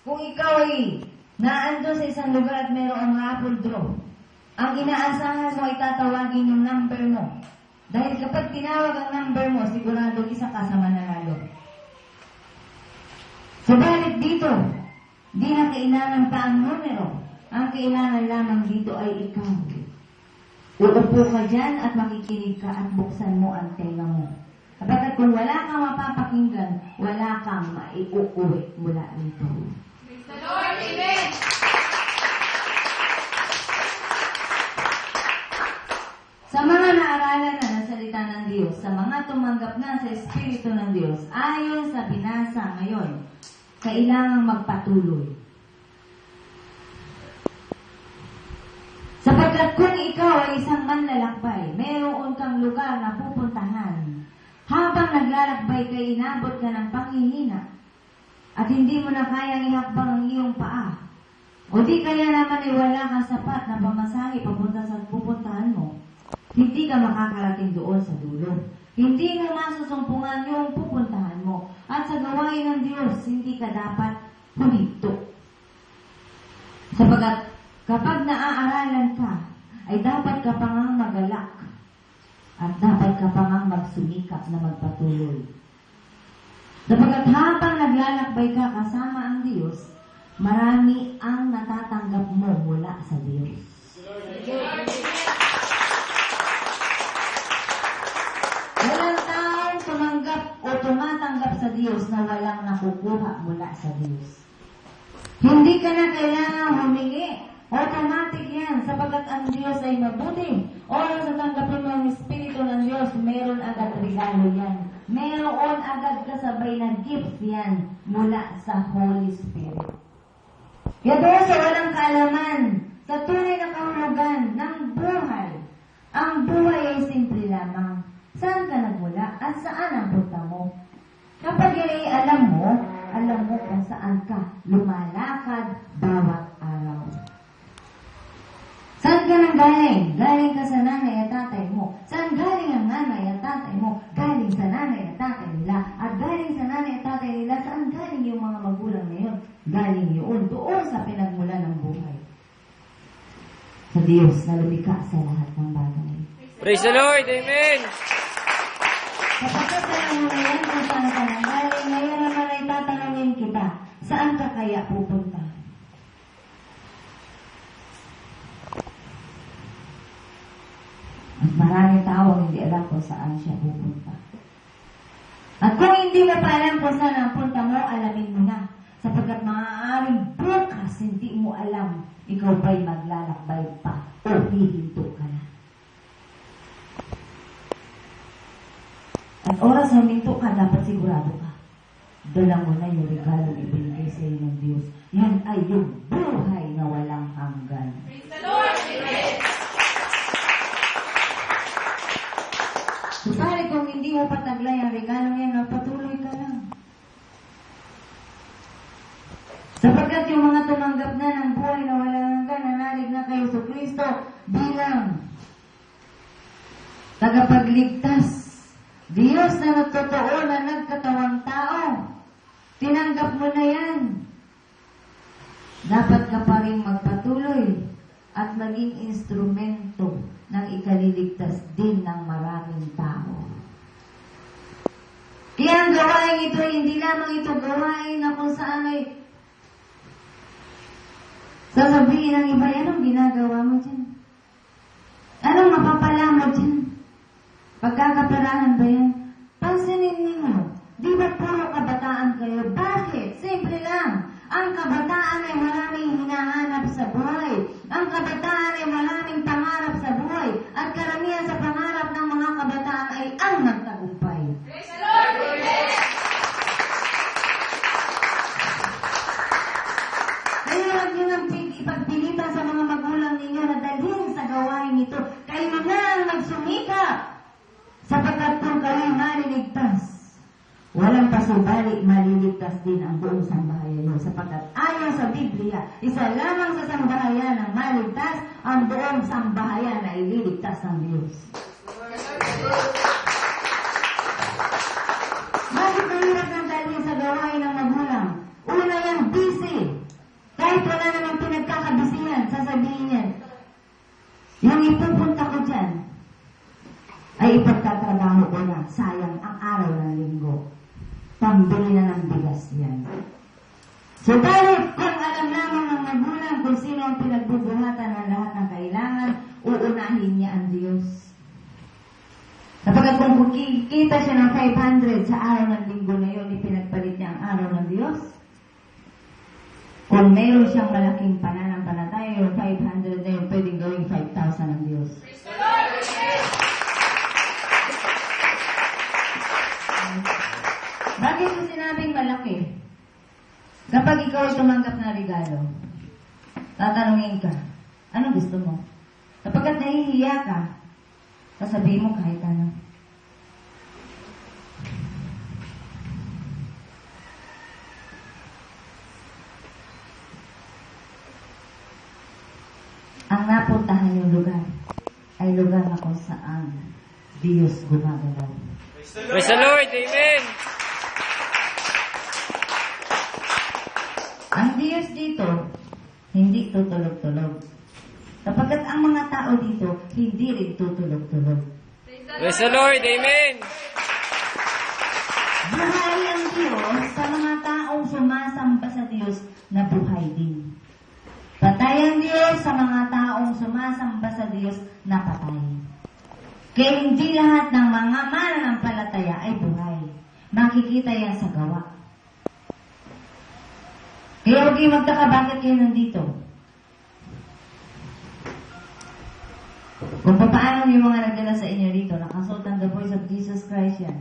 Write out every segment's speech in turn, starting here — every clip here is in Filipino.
Kung ikaw ay naandun sa isang lugar at mayroong raffle draw, ang inaasahan mo ay tatawagin yung number mo. Dahil kapag tinawag ang number mo, sigurado isa ka sa mananalo. Subalit dito, di na kailangan pa ang numero. Ang kailangan lamang dito ay ikaw. Uupo ka dyan at makikinig ka at buksan mo ang tenga mo. Kapag kung wala kang mapapakinggan, wala kang maiuuwi mula rito. Praise the Lord, amen! Sa mga naaralan na ng salita ng Diyos, sa mga tumanggap na sa Espiritu ng Diyos, ayon sa binasa ngayon, kailangang magpatuloy. Sapagkat kung ikaw ay isang manlalakbay, mayroon kang lugar na pupuntahan. Habang naglalakbay ka, inabot ka ng panghihina at hindi mo na kayang ihakbang ang iyong paa. O di kaya naman ay wala kang sapat na pamasahe papunta sa pupuntahan mo. Hindi ka makakarating doon sa dulo. Hindi mo masusumpungan yung pupuntahan mo. At sa gawain ng Diyos, hindi ka dapat huminto. Sapagat kapag naaaralan ka, ay dapat ka pangang magalak. At dapat ka pangang magsumikap na magpatuloy. Sapagat habang naglalakbay ka kasama ang Diyos, marami ang natatanggap mo mula sa Diyos. Walang taong tumanggap o tumatanggap sa Diyos na walang nakukuha mula sa Diyos. Hindi ka na kailangan humingi. Automatic yan, sapagkat ang Diyos ay mabuti. Oras sa tanggapin mo ang Espiritu ng Diyos, meron agad regalo yan. Meron agad kasabay na gifts yan mula sa Holy Spirit. Kaya doon sa walang kaalaman, sa tunay na kahulugan ng buhay, ang buhay ay simple lamang. Saan ka nagmula at saan ang punta mo? Kapag ay alam mo kung saan ka lumalakad bawat araw. Saan ka nang galing? Galing ka sa nanay at tatay mo. Saan galing ang nanay at tatay mo? Galing sa nanay at tatay nila. At galing sa nanay at tatay nila, saan galing yung mga magulang na yun? Galing yun doon sa pinagmula ng buhay. Sa Diyos na lumikha sa lahat ng bagay. Praise the Lord! Amen! Kapag alam mo na yan kung saan ka nang galing, ngayon naman ay tatanungin kita, saan ka kaya pupunta? At maraming tao hindi alam kung saan siya pupunta. At kung hindi mo pa alam kung saan ang punta mo, alamin mo na. Sapagkat maaaring bukas hindi mo alam, ikaw ba'y maglalakbay pa o hihinto ka na. At oras na huminto ka, dapat sigurado ka. Dala mo na yung regalo ibinigay sa iyo ng Diyos. Yan ay yung buhay na walang hanggan. Praise the Lord, amen! Subalit kung hindi mo pataglay ang regalo yan, magpatuloy ka lang. Sapagkat yung mga tumanggap na ng buhay na walang hanggan, nanalig na kayo sa Kristo bilang tagapagligtas. Diyos na nagtotoo na nagkatawang tao. Tinanggap mo na yan. Dapat ka pa rin magpatuloy at maging instrumento ng ikaliligtas din ng maraming tao. Kaya ang gawain ito, hindi lamang ito gawain na kung saan ay sasabihin ng iba, anong ginagawa mo dyan? Anong mapapala mo dyan? Pagkakaperahan ba yan? Pansinin ninyo, di ba puro kabataan kayo? Bakit? Simple lang. Ang kabataan ay maraming hinahanap sa buhay. Ang kabataan ay maraming pangarap sa buhay. At karamihan sa pangarap ng mga kabataan ay ang nagtagumpay. Praise the Lord, amen! Kaya huwag nyo nang ipagpilitan sa mga magulang ninyo na dalhin sa gawain ito. Kayo na ang magsumikap. Sapagkat kung kayo'y maliligtas, walang pasubali, maliligtas din ang buong sambahayan nyo. Sapagkat ayon sa Biblia, isa lamang sa sambahayan ang maligtas, ang buong sambahayan ay ililigtas ng Diyos. Bakit mahirap ng dalhin sa gawain ng magulang? Una yan, busy. kahit wala namang pinagkakabisihan, sasabihin niyan, yung ipupunta ko dyan, ay ipagtatrabaho ko na, sayang ang araw ng linggo. Pambili na ng bigas yan. So dahil kung alam lamang ng magulang kung sino ang pinagbubuhatan ng lahat ng kailangan, uunahin niya ang Diyos. Kapag kung kikita siya ng 500 sa araw ng linggo na yun, ipinagpalit niya ang araw ng Diyos. Kung meron siyang malaking pananampalataya, yung 500 na yun, pwedeng gawing 5,000 ng Diyos. Bakit ko sinabing malaki? Kapag ikaw ay tumanggap na regalo, tatanungin ka, ano gusto mo? Kapag nahihiya ka, sasabihin mo kahit ano. Ang napuntahan yung lugar ay lugar na kung saan Diyos gumagalaw. Praise the Lord. Amen. Ang Diyos dito, hindi tutulog-tulog. Kapagkat ang mga tao dito, hindi rin tutulog-tulog. Praise the Lord. Amen. Buhay ang Diyos sa mga taong sumasamba sa Diyos na buhay din. Patay ang Diyos sa mga taong sumasamba sa Diyos na patay. Kaya hindi lahat ng mga mananampalataya ay buhay. Makikita yan sa gawa. Kaya huwag kayo magtaka bakit kayo nandito. Kung paano yung mga nagdala sa inyo dito, nakasult ang the voice of Jesus Christ yan.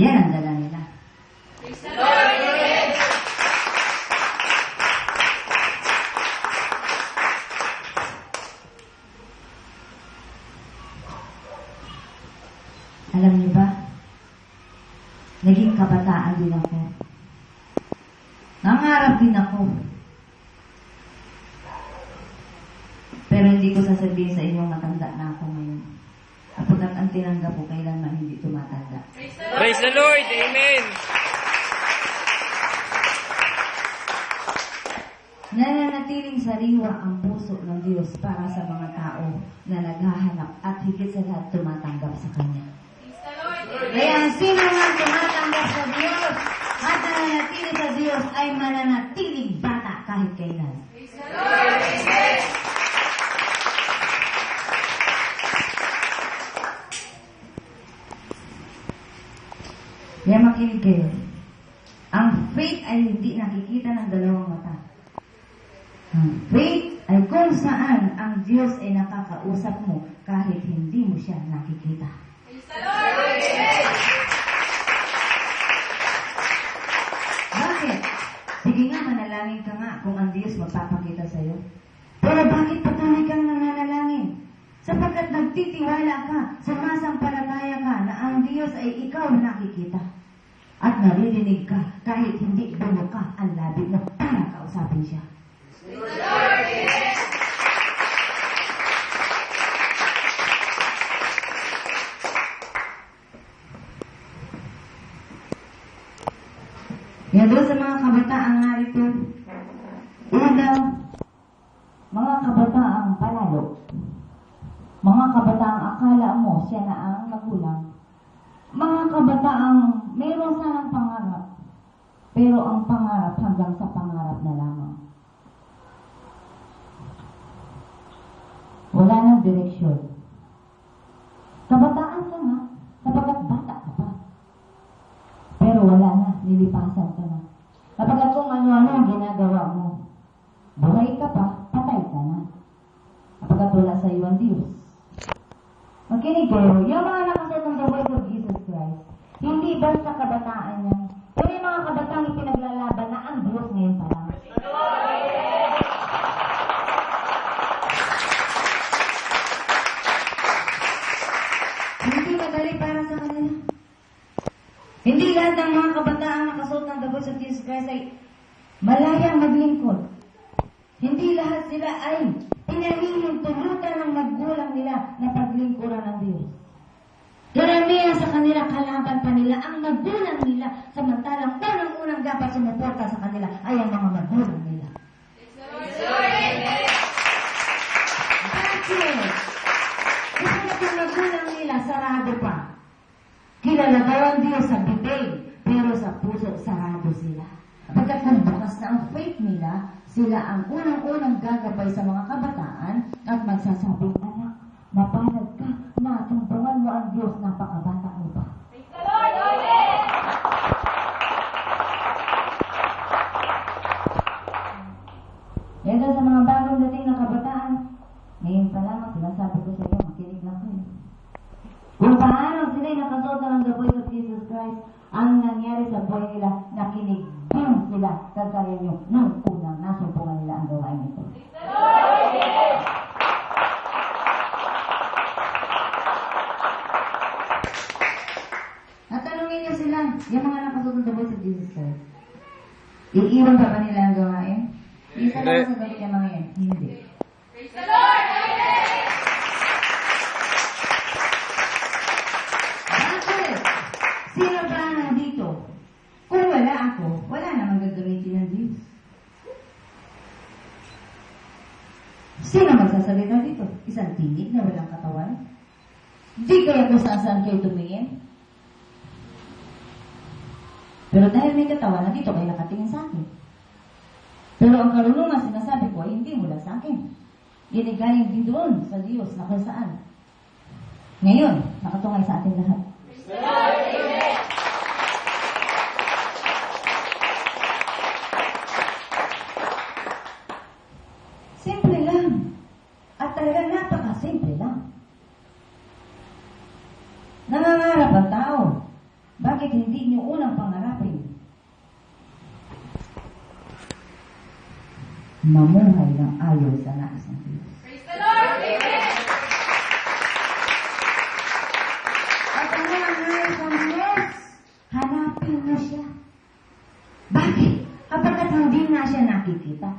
Yan ang dala nila. Alam niyo ba? Naging kabataan din ako. Nangarap din ako. Pero hindi ko sasabihin sa inyong matanda na ako ngayon. Kapag ang tinanggap ko, kailanman hindi tumatanda. Praise the Lord. Amen. Nananatiling sariwa ang puso ng Diyos para sa mga tao na naghahanap at higit sa lahat tumatanggap sa Kanya. Kaya ang sino man tumatanggap sa Diyos at nananatili sa Diyos ay mananatiling bata kahit kailan. Kaya makinig kayo. Ang faith ay hindi nakikita ng dalawang mata. Ang faith ay kung saan ang Diyos ay nakakausap mo kahit hindi mo siya nakikita. Bakit? Sige nga, manalangin ka nga kung ang Diyos magpapakita sa'yo. Pero bakit patuloy kang nananalangin? Sapagkat nagtitiwala ka, sumasampalataya ka na ang Diyos ay ikaw na nakikita. At naririnig ka kahit hindi buno ka ang labi mo para kausapin siya. Kaya doon sa mga kabataang narito, unang mga kabataang palalo. Mga kabataang akala mo siya na ang magulang. Mga kabataang mayroon sanang pangarap, pero ang pangarap hanggang sa pangarap na lamang. Wala nang direksyon. Kabataan ka nga, sapagkat bata ka pa. Pero wala na, nilipasan ka na. Kapag kung ano-ano ang ginagawa mo, buhay ka pa, patay ka na. Kapag wala sa iyo ang Diyos. Makinig kayo, yung mga nakasunod ng the voice of Jesus Christ, hindi basta kabataan yan, pero yung mga kabataan ipinaglalaban na ang Diyos ngayon pa lang. Hindi madali para sa kanila. Hindi lahat ng mga kabataang nakasuot ng the voice of Jesus Christ ay malayang maglingkod. Hindi lahat sila ay pinahihintulutan ng magulang nila na paglingkuran ng Diyos. Karamihan sa kanila kalaban pa nila ang magulang nila samantalang unang-unang dapat dapat sumuporta sa kanila ay ang mga magulang nila. Praise the Lord. Amen. Bakit? Kasi ang magulang nila, sarado pa. Kilala daw ang Diyos sa bibig, pero sa puso, sarado sila. Pagkat kung bukas na ang faith nila, sila ang unang-unang gagabay sa mga kabataan at magsasabing, anak, mapalad ka, natungtungan mo ang Diyos, napakabata mo pa. Praise the Lord. Amen. Yan daw sa mga bagong dating na kabataan. Ngayon pa lamang, sinasabi ko sa inyo, makinig lang kayo. Kung paano sila'y nakasuot ng the voice of Jesus Christ, ang nangyari sa buhay nila, nakinig din sila kagaya nyo nung unang nasumpungan nila ang gawain ito. Praise the Lord. Amen. At tanungin nyo sila, yung mga nakasuot ng the voice of Jesus Christ, iiwan pa ba nila ang gawain? Isa lang ang sagot yung mga yan, hindi. Praise the Lord. Amen. Bakit? Sino ba nandito? Kung wala ako, wala namang gagamitin ng Diyos. Sino magsasalita dito? Isang tinig na walang katawan? Di kaya kung saan kayo tumingin? Pero dahil may katawan, nandito kayo nakatingin sa akin. Pero ang karunungan sinasabi ko ay hindi mula sa akin. Yan ay galing din doon sa Diyos na kung saan. Ngayon, nakatungay sa ating lahat. Praise the Lord. Amen. Simple lang. At talagang napaka-simple lang. Nangangarap ang tao. Bakit hindi niyo unang pangarapin? Mamuhay ng ayon sa nais ng Diyos. Praise the Lord. Amen. At ang nais ng Diyos, hanapin mo siya. Bakit? Kapagkat hindi na siya nakikita.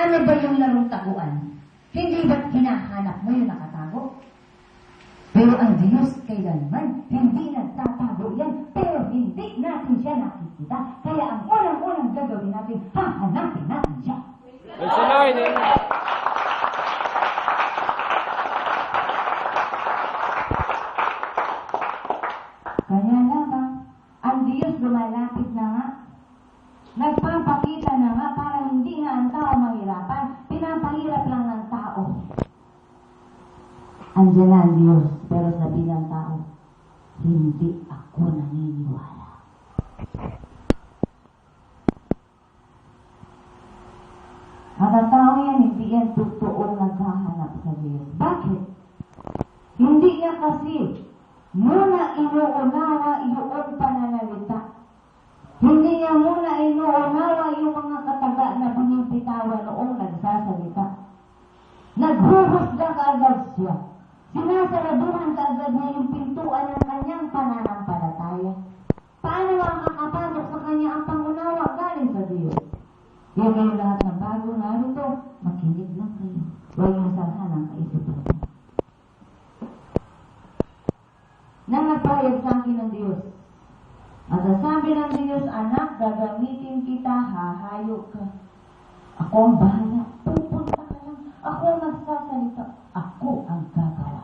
Ano ba yung larong taguan? Hindi ba't hinahanap mo yung nakatago? Pero ang Diyos kailanman, hindi nagtatago yan, pero hindi natin siya nakikita. Kaya ang unang-unang gagawin natin, hahanapin natin siya. Praise the Lord. Amen. Kaya lamang, ang Diyos lumalapit na nga. Nagpapakita na nga para hindi na ang tao mahirapan. Pinapahirap lang ng tao. Andiyan na ang Diyos, pero sabi ng tao, hindi ako naniniwala. At ang tao yan, hindi yan totoong naghahanap sa Diyos. Bakit? Hindi niya kasi muna inuunawa yung pananalita. Hindi niya muna inuunawa yung mga kataga na binibitawan noong nagsasalita. Naghuhusga kaagad siya. Sinasaraduhan kaagad niya yung pintuan ng kanyang pananampalataya. Paano ang kakapasok sa kanya ang pangunawa galing sa Diyos? Kaya kayo lahat ng bago narito, makinig lang kayo. Huwag yung sarhan ang kaisipan. Nang nagpahayag sa akin ng Diyos, at sabi ng Diyos, anak, gagamitin kita, hahayo ka. Ako ang bahala. Pupunta ka lang. Ako ang magsasalita. Ako ang gagawa.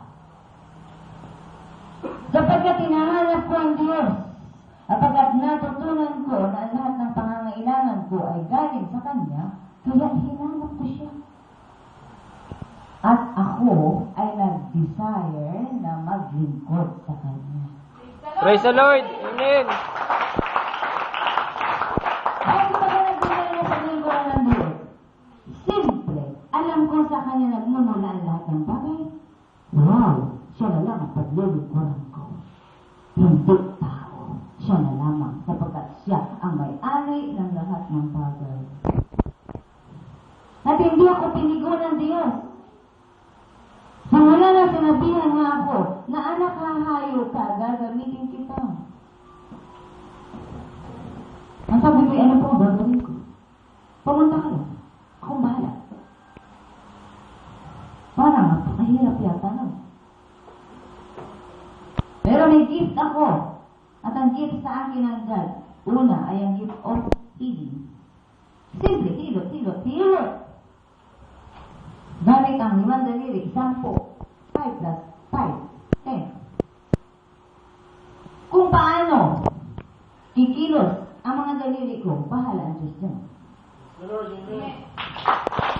Kapagkat hinahanap ko ang Diyos, kapagkat natutunan ko na lahat ng pangangailangan ko ay galing sa Kanya, kaya hinanap ko siya. At ako ay nag-desire na maglingkod sa Kanya. Praise the Lord. Amen. Bakit ba ka nag-desire na sa lingkod ng Diyos? Simple. Alam ko sa Kanya nagmumula ang lahat ng bagay. Wow! Siya na lang ang paglilingkuran ko. Hindi tao. Siya na lamang sapagkat siya ang may-ari ng lahat ng bagay. At hindi ako pinigo ng Diyos. Simula na sinabihan niya ako na anak, hahayo ka, gagamitin kita. Ang sabi ko, ano po ang gagawin ko? Pumunta ka lang. Akong bahala. Parang napakahirap yata na. Pero may gift ako. At ang gift sa akin ng God, una ay ang gift of peace. Ngunit ang 5 daliri, 10. 5 plus 5, 10. Kung paano kikilos ang mga daliri ko, bahala ang Diyos dyan.